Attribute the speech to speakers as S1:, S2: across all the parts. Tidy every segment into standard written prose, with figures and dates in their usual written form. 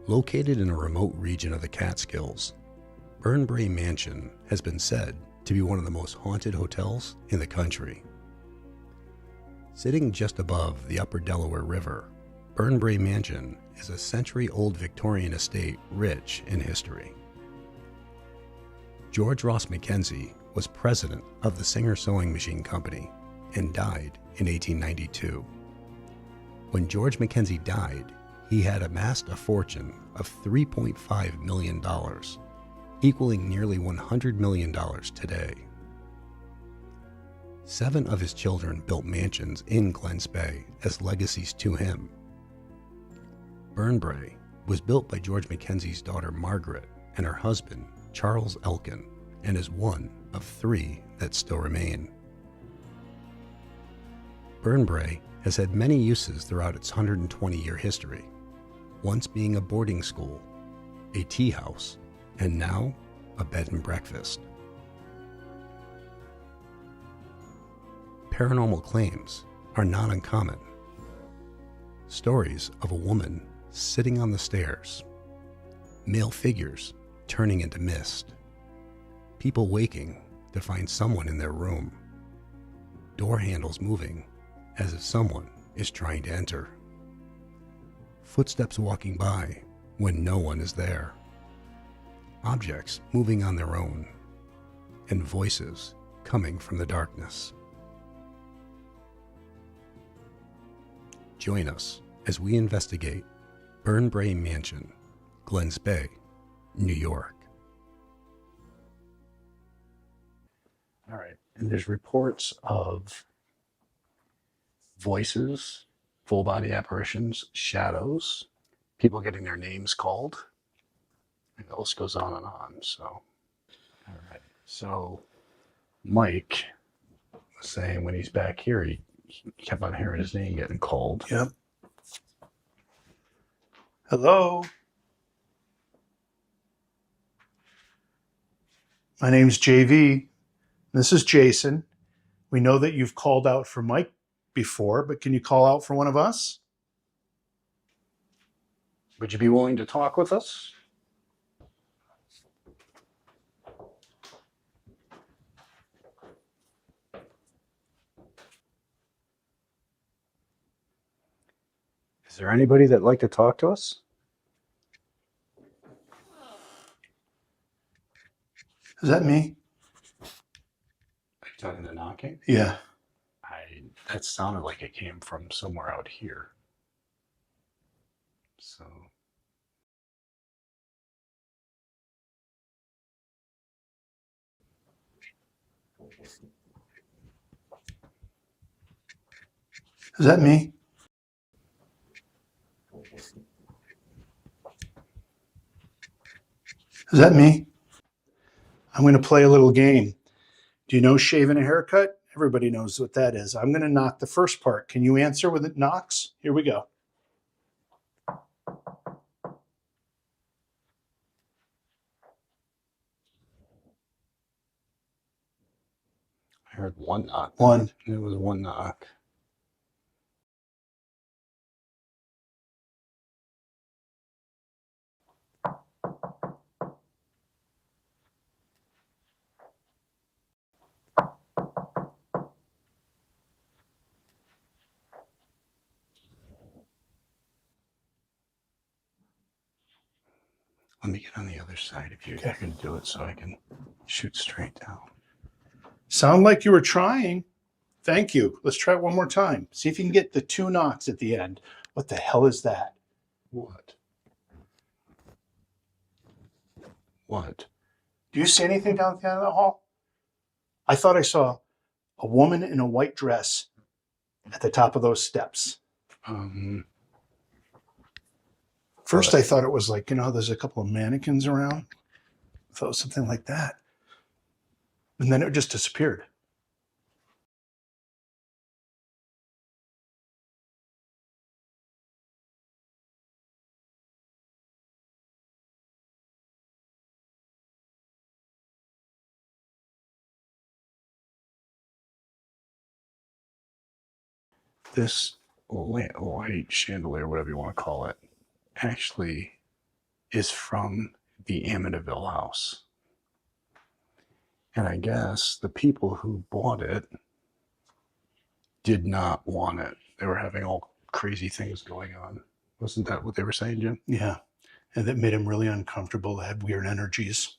S1: Located in a remote region of the Catskills, Brae Mansion has been said to be one of the most haunted hotels in the country. Sitting just above the upper Delaware River, Brae Mansion is a century-old Victorian estate rich in history. George Ross Mackenzie was president of the Singer Sewing Machine Company and died in 1892. When George Mackenzie died, he had amassed a fortune of $3.5 million, equaling nearly $100 million today. 7 of his children built mansions in Glen, Spey as legacies to him. Brae was built by George Mackenzie's daughter Margaret and her husband Charles Elkin, and is one of 3 that still remain. Brae has had many uses throughout its 120-year history, once being a boarding school, a tea house, and now a bed and breakfast. Paranormal claims are not uncommon. Stories of a woman sitting on the stairs, male figures turning into mist, people waking to find someone in their room, door handles moving as if someone is trying to enter, footsteps walking by when no one is there, objects moving on their own, and voices coming from the darkness. Join us as we investigate Brae Mansion, Glen, Spey, New York. All right, and there's reports of voices, full body apparitions, shadows, people getting their names called, and the list goes on and on. So, all right. So, Mike was saying when he's back here, he kept on hearing his name getting called.
S2: Yep. Hello. My name's JV. This is Jason. We know that you've called out for Mike before, but can you call out for one of us?
S1: Would you be willing to talk with us? Is there anybody that'd like to talk to us?
S2: Is that me?
S1: Are you talking to knocking?
S2: Yeah.
S1: That sounded like it came from somewhere out here. So.
S2: Is that me? Is that me? I'm going to play a little game. Do you know shaving a haircut? Everybody knows what that is. I'm going to knock the first part. Can you answer with it knocks? Here we go.
S1: I heard one knock.
S2: One.
S1: It was one knock. Let me get on the other side if you're going to do it so I can shoot straight down.
S2: Sound like you were trying. Thank you. Let's try it one more time. See if you can get the 2 knocks at the end. What the hell is that?
S1: What? What?
S2: Do you see anything down the end of the hall? I thought I saw a woman in a white dress at the top of those steps. First, I thought it was like, there's a couple of mannequins around. I thought it was something like that. And then it just disappeared.
S1: This white chandelier, whatever you want to call it, actually is from the Amityville house. And I guess the people who bought it did not want it. They were having all crazy things going on. Wasn't that what they were saying, Jim?
S2: Yeah. And that made him really uncomfortable. They had weird energies.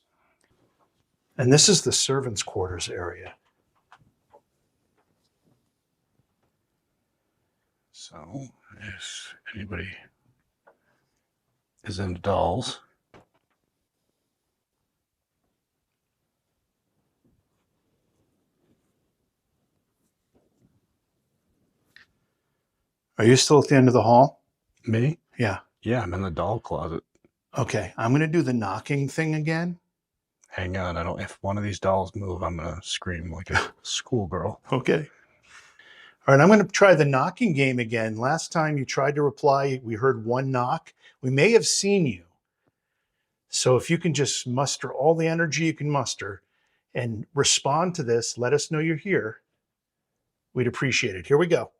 S2: And this is the servants' quarters area.
S1: So, if anybody is into dolls,
S2: Are you still at the end of the hall?
S1: me?
S2: Yeah.
S1: Yeah, I'm in the doll closet.
S2: Okay. I'm going to do the knocking thing again.
S1: Hang on, if one of these dolls move, I'm gonna scream like a schoolgirl.
S2: Okay. All right, I'm going to try the knocking game again. Last time you tried to reply, we heard one knock. We may have seen you. So if you can just muster all the energy you can muster and respond to this, let us know you're here. We'd appreciate it. Here we go.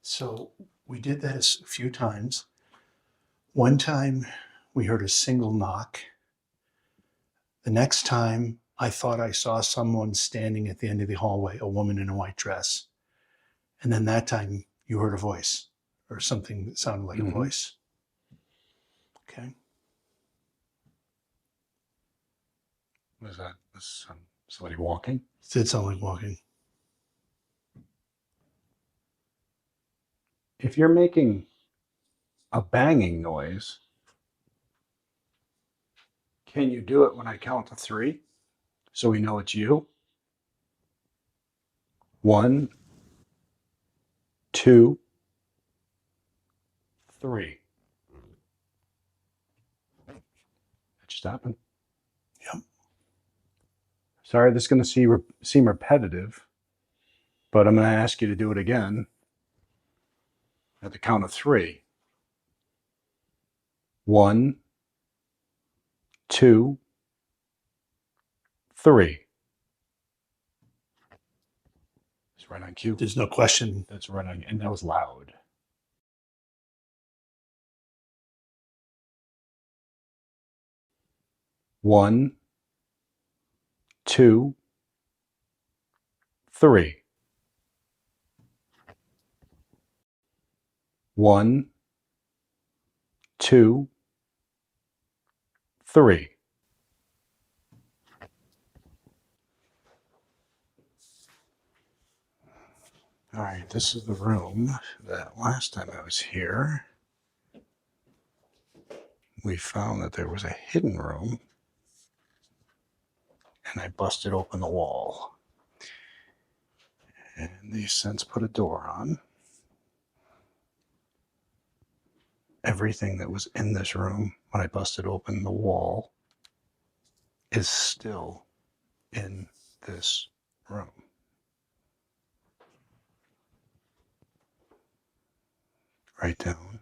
S2: So we did that a few times. One time we heard a single knock. The next time I thought I saw someone standing at the end of the hallway, a woman in a white dress. And then that time you heard a voice or something that sounded like a voice. Okay.
S1: Was that somebody walking?
S2: It did sound like walking.
S1: If you're making a banging noise, can you do it when I count to 3 so we know it's you? 1, 2, 3. That just happened.
S2: Yep.
S1: Sorry, this is going to seem repetitive, but I'm going to ask you to do it again at the count of 3. 1, 2, 3. It's right on cue.
S2: There's no question.
S1: That's right on, and that was loud. One, 2, 3. 1, 2, 3. All right, this is the room that last time I was here, we found that there was a hidden room, and I busted open the wall. And they've since put a door on. Everything that was in this room when I busted open the wall is still in this room. Right down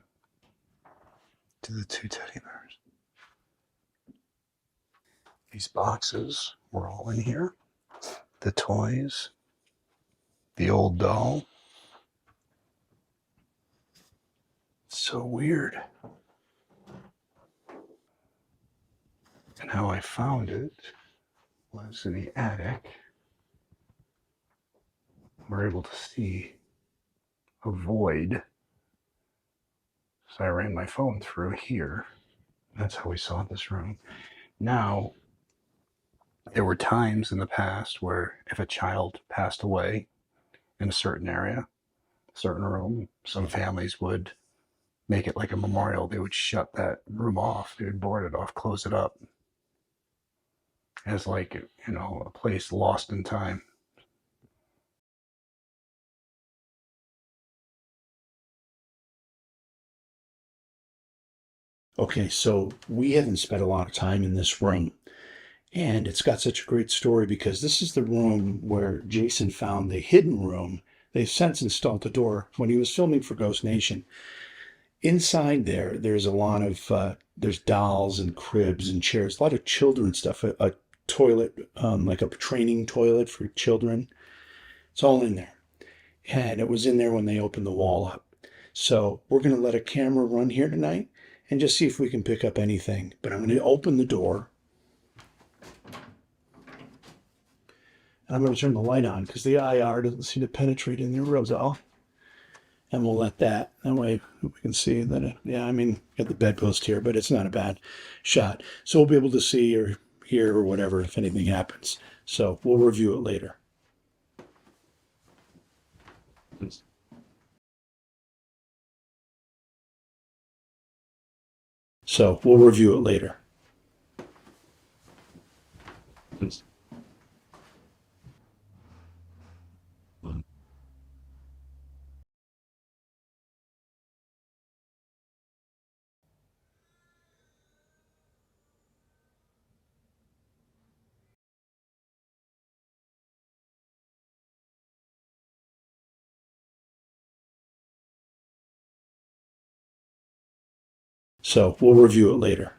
S1: to the 2 teddy bears. These boxes were all in here. The toys, the old doll. So weird. And how I found it was in the attic. We're able to see a void. So I ran my phone through here. That's how we saw this room. Now, there were times in the past where if a child passed away in a certain area, certain room, some families would make it like a memorial. They would shut that room off. They would board it off, close it up as like, a place lost in time.
S2: Okay, so we haven't spent a lot of time in this room. And it's got such a great story because this is the room where Jason found the hidden room. They've since installed the door when he was filming for Ghost Nation. Inside there's a lot of, there's dolls and cribs and chairs, a lot of children stuff, a toilet, like a training toilet for children. It's all in there. and it was in there when they opened the wall up. So we're going to let a camera run here tonight and just see if we can pick up anything. But I'm going to open the door. And I'm going to turn the light on because the IR doesn't seem to penetrate in there real well. And we'll let that way we can see that. Yeah, I mean, got the bedpost here, but it's not a bad shot. So we'll be able to see or hear or whatever if anything happens. So we'll review it later. So we'll review it later. So we'll review it later.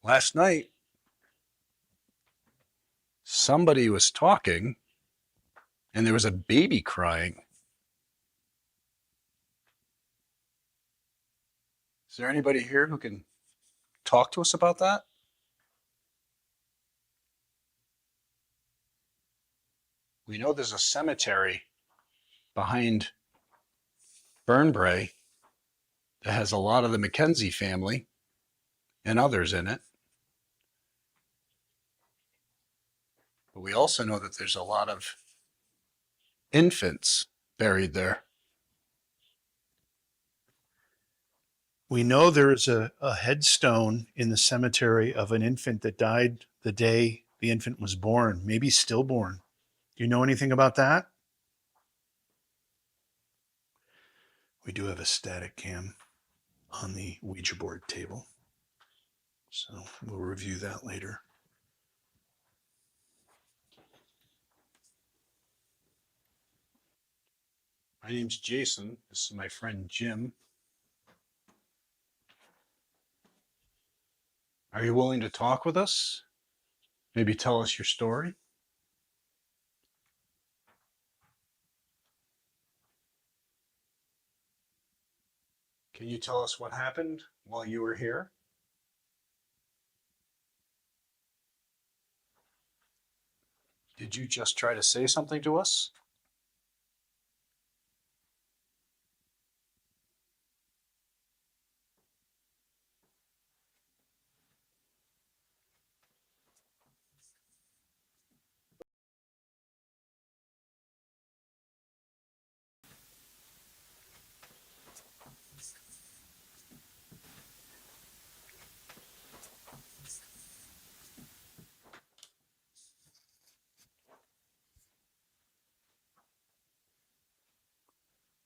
S1: Last night, somebody was talking and there was a baby crying. Is there anybody here who can talk to us about that? We know there's a cemetery behind Brae that has a lot of the Mackenzie family and others in it. But we also know that there's a lot of infants buried there.
S2: We know there is a headstone in the cemetery of an infant that died the day the infant was born, maybe stillborn. Do you know anything about that? We do have a static cam on the Ouija board table, so we'll review that later.
S1: My name's Jason. This is my friend Jim. Are you willing to talk with us? Maybe tell us your story? Can you tell us what happened while you were here? Did you just try to say something to us?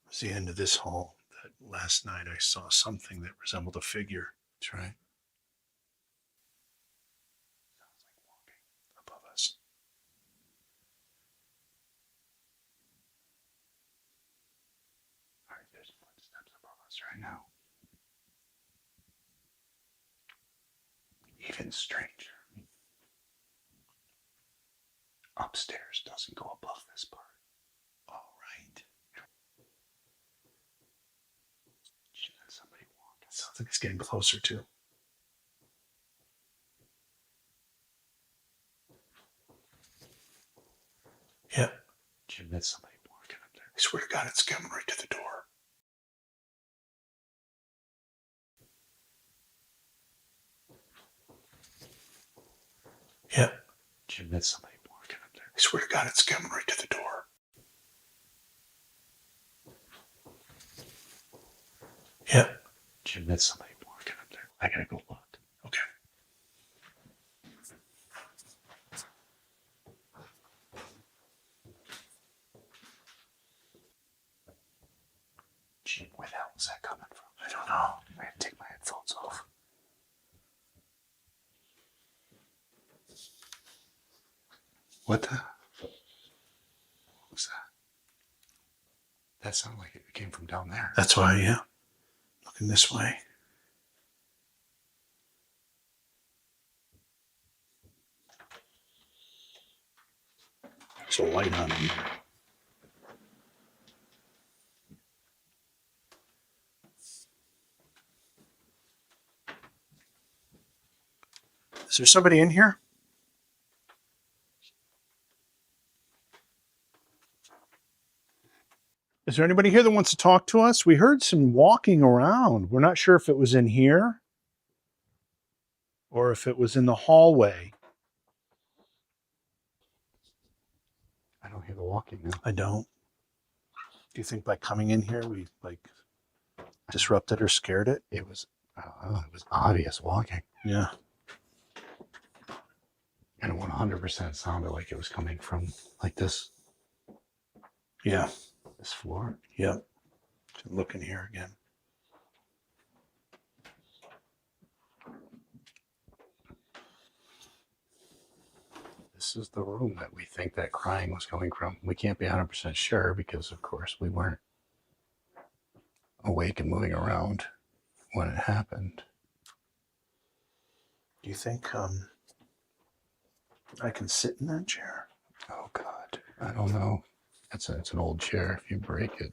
S2: It's the end of this hall that last night I saw something that resembled a figure.
S1: That's right.
S2: Sounds like walking above us.
S1: All right, there's footsteps above us right now. Even stranger. Upstairs doesn't go above this part.
S2: All right.
S1: Somebody walking.
S2: Sounds like it's getting closer too. Yeah.
S1: Jim, that's somebody walking up there.
S2: I swear to God, it's coming right to the door. Yeah.
S1: Jim, that's somebody walking up there.
S2: I swear to God, it's coming right to the door. Yeah.
S1: Jim, that's somebody walking up there. I gotta go look.
S2: Okay. hell's that coming from? I don't know. I had to take my headphones off.
S1: What the? What was that? That sounded like it came from down there.
S2: That's why, yeah. Looking this way. There's a light on in here. Is there somebody in here? Is there anybody here that wants to talk to us? We heard some walking around. We're not sure if it was in here or if it was in the hallway.
S1: I don't hear the walking now.
S2: I don't. Do you think by coming in here we disrupted or scared it?
S1: It was obvious walking.
S2: Yeah.
S1: And it 100% sounded like it was coming from like this.
S2: Yeah.
S1: This floor.
S2: Yep. Look in here again.
S1: This is the room that we think that crying was coming from. We can't be 100% sure because, of course, we weren't awake and moving around when it happened.
S2: Do you think I can sit in that chair?
S1: Oh, God. I don't know. It's an old chair. If you break it.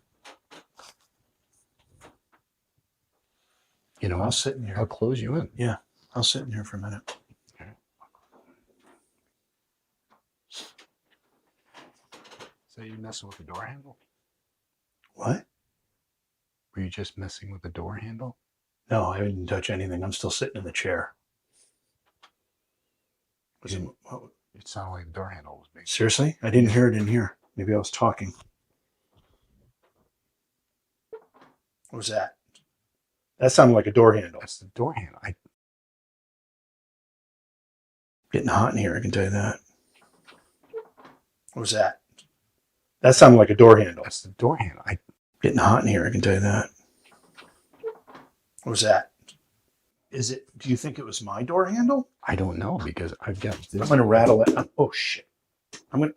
S1: You know,
S2: I'll sit in here.
S1: I'll close you in.
S2: Yeah. I'll sit in here for a minute.
S1: Okay. So you messing with the door handle?
S2: What?
S1: Were you just messing with the door handle?
S2: No, I didn't touch anything. I'm still sitting in the chair.
S1: It sounded like the door handle was being...
S2: Seriously? I didn't hear it in here. Maybe I was talking. What was that? That sounded like a door handle.
S1: That's the door handle.
S2: Getting hot in here, I can tell you that. What was that? That sounded like a door handle.
S1: That's the door handle.
S2: Getting hot in here, I can tell you that. What was that? Do you think it was my door handle?
S1: I don't know because I've got this.
S2: I'm going to rattle it. Oh, shit. Damn it.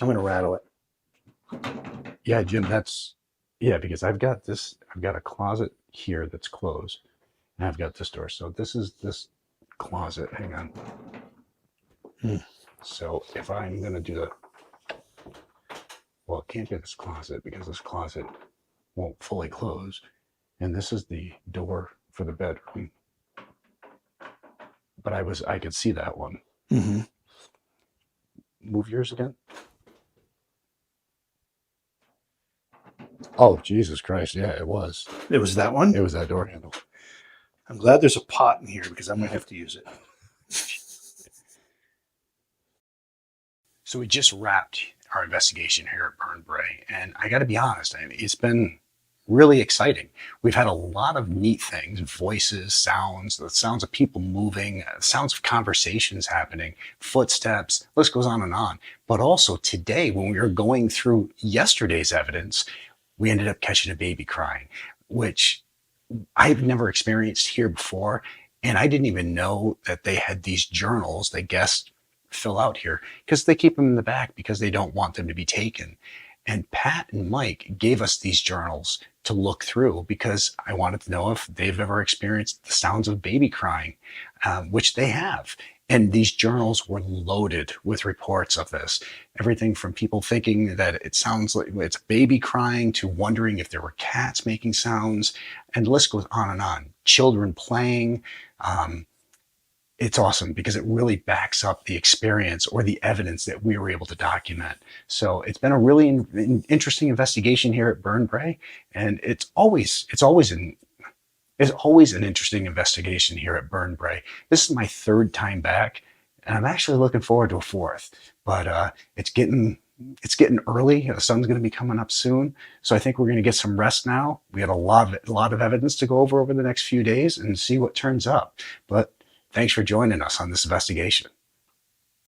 S2: I'm going to rattle it.
S1: Yeah, Jim, because I've got this, I've got a closet here that's closed and I've got this door. So this is this closet. Hang on. So if I'm going to do well, it can't be this closet because this closet won't fully close. And this is the door for the bedroom. But I could see that one.
S2: Mm-hmm.
S1: Move yours again. Oh, Jesus Christ. Yeah, it was.
S2: It was that one?
S1: It was that door handle.
S2: I'm glad there's a pot in here because I'm going to have to use it.
S1: So we just wrapped our investigation here at Brae, and I got to be honest, it's been really exciting. We've had a lot of neat things, voices, sounds, the sounds of people moving, sounds of conversations happening, footsteps, list goes on. But also today, when we were going through yesterday's evidence, we ended up catching a baby crying, which I've never experienced here before. And I didn't even know that they had these journals that guests fill out here because they keep them in the back because they don't want them to be taken. And Pat and Mike gave us these journals to look through because I wanted to know if they've ever experienced the sounds of baby crying, which they have. And these journals were loaded with reports of this. Everything from people thinking that it sounds like it's baby crying to wondering if there were cats making sounds. And the list goes on and on. Children playing. It's awesome because it really backs up the experience or the evidence that we were able to document. So it's been a really interesting investigation here at Brae, and it's always an interesting investigation here at Brae. This is my third time back, and I'm actually looking forward to a fourth. But it's getting early. The sun's going to be coming up soon, so I think we're going to get some rest now. We had a lot of evidence to go over the next few days and see what turns up. But thanks for joining us on this investigation.